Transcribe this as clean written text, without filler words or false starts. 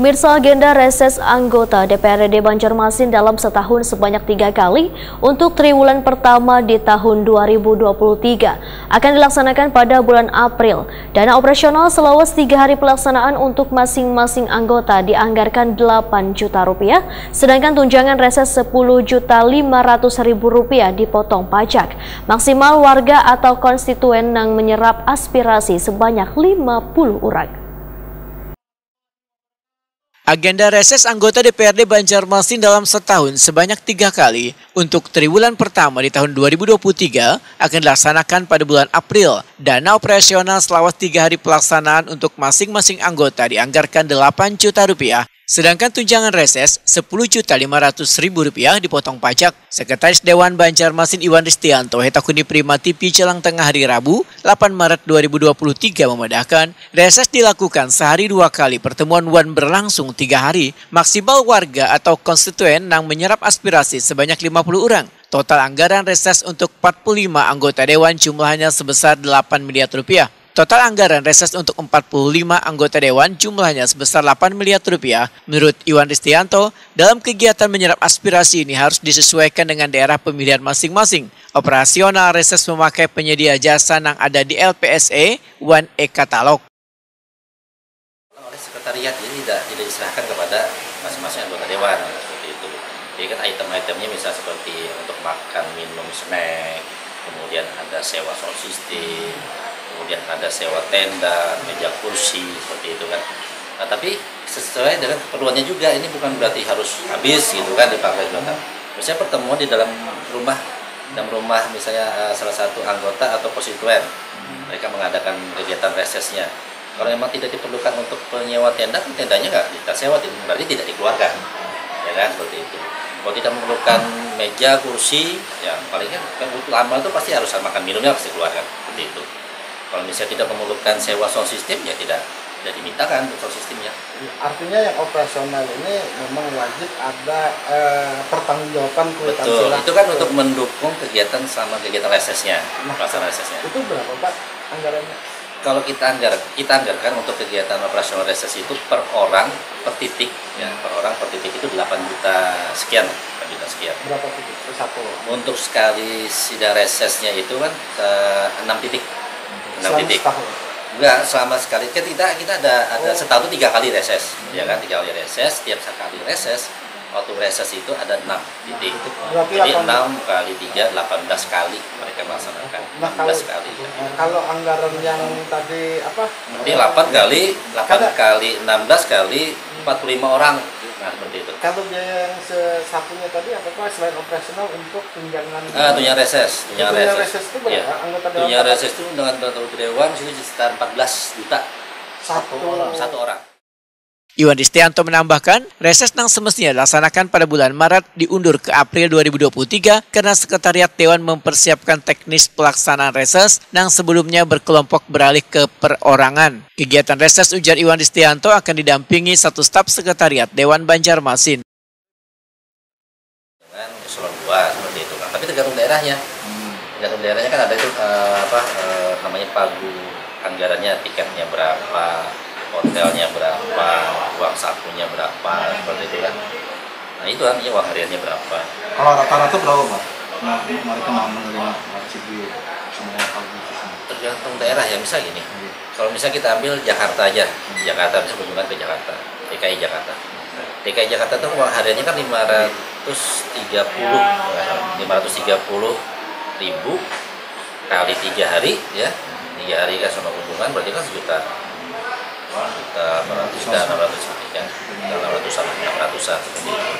Pemirsa, agenda reses anggota DPRD Banjarmasin dalam setahun sebanyak 3 kali untuk triwulan pertama di tahun 2023 akan dilaksanakan pada bulan April. Dana operasional selawat 3 hari pelaksanaan untuk masing-masing anggota dianggarkan Rp8 juta, sedangkan tunjangan reses Rp10.500.000 dipotong pajak. Maksimal warga atau konstituen yang menyerap aspirasi sebanyak 50 orang. Agenda reses anggota DPRD Banjarmasin dalam setahun sebanyak 3 kali untuk triwulan pertama di tahun 2023 akan dilaksanakan pada bulan April. Dana operasional selawat 3 hari pelaksanaan untuk masing-masing anggota dianggarkan Rp8 juta, sedangkan tunjangan reses Rp10.500.000 dipotong pajak. Sekretaris Dewan Banjarmasin Iwan Ristianto Hetakuni Prima TV Jelang Tengah hari Rabu 8 Maret 2023 memedahkan reses dilakukan sehari 2 kali, pertemuan one berlangsung 3 hari, maksimal warga atau konstituen yang menyerap aspirasi sebanyak 50 orang. Total anggaran reses untuk 45 anggota Dewan jumlahnya sebesar Rp8 miliar. Total anggaran reses untuk 45 anggota Dewan jumlahnya sebesar Rp8 miliar. Menurut Iwan Ristianto, dalam kegiatan menyerap aspirasi ini harus disesuaikan dengan daerah pemilihan masing-masing. Operasional reses memakai penyedia jasa yang ada di LPSE, One E-Katalog. Oleh sekretariat ini tidak diserahkan kepada masing-masing anggota Dewan, seperti itu. Jadi kan item-itemnya misalnya seperti untuk makan, minum, snack, kemudian ada sewa sound system, kemudian ada sewa tenda, meja kursi, seperti itu kan. Nah, tapi sesuai dengan keperluannya juga, ini bukan berarti harus habis gitu kan dipakai juga. Misalnya pertemuan di dalam rumah misalnya salah satu anggota atau konstituen, mereka mengadakan kegiatan resesnya. Kalau memang tidak diperlukan untuk penyewa tenda, kan tendanya nggak kita sewa, berarti tidak dikeluarkan, ya kan, seperti itu. Kalau tidak memerlukan meja, kursi, ya palingnya kan lama itu pasti harus makan minumnya pasti keluarkan, seperti itu. Kalau misalnya tidak memerlukan sewa sound system, ya tidak dimintakan untuk sound systemnya. Artinya yang operasional ini memang wajib ada pertanggungjawaban Betul, itu kan untuk mendukung kegiatan sama kegiatan resesnya, pelaksanaan resesnya. Itu berapa Pak anggarannya? Kalau kita anggarkan untuk kegiatan operasional reses itu per orang per titik, ya per orang per titik itu 8 juta sekian, 8 juta sekian. Berapa titik? Satu. Untuk sekali sidang resesnya itu kan 6 titik. 6 titik. Enggak, selama sekali kita ada setahun 3 kali reses, ya kan, 3 kali reses. Setiap sekali reses, waktu reses itu ada 6 titik. Jadi 6 kali 3, 18 kali mereka melaksanakan. 18 kali. Ya. Kalau anggaran yang tadi apa? Jadi 8 kali 16 kali 45 orang. Nah, seperti itu. Kalau biaya yang satunya tadi apakah selain operasional untuk tunjangan? Tunjangan reses. Tunjangan reses itu berapa? Ya. Anggota Dewan? Tunjangan reses itu dengan anggota Dewan itu sekitar 14 juta satu orang. Iwan Ristianto menambahkan, reses yang semestinya dilaksanakan pada bulan Maret diundur ke April 2023 karena Sekretariat Dewan mempersiapkan teknis pelaksanaan reses yang sebelumnya berkelompok beralih ke perorangan. Kegiatan reses, ujar Iwan Ristianto, akan didampingi satu staf Sekretariat Dewan Banjarmasin. Dengan eselon 2 seperti itu kan, tapi tergantung daerahnya. Tergantung daerahnya kan ada itu namanya pagu anggarannya, tiketnya berapa, hotelnya berapa, uang sakunya berapa, seperti itu kan. Nah itu artinya uang hariannya berapa. Kalau rata-rata berapa Pak? Nah, mereka menerima CBU semua pagi. Tergantung daerah ya, misal gini. Kalau misalnya kita ambil Jakarta aja, Jakarta bisa kunjungan ke Jakarta, DKI Jakarta. DKI Jakarta itu uang hariannya kan 530.000 kali 3 hari ya. 3 hari kan sama kunjungan berarti kan sejuta. 600-an seperti itu.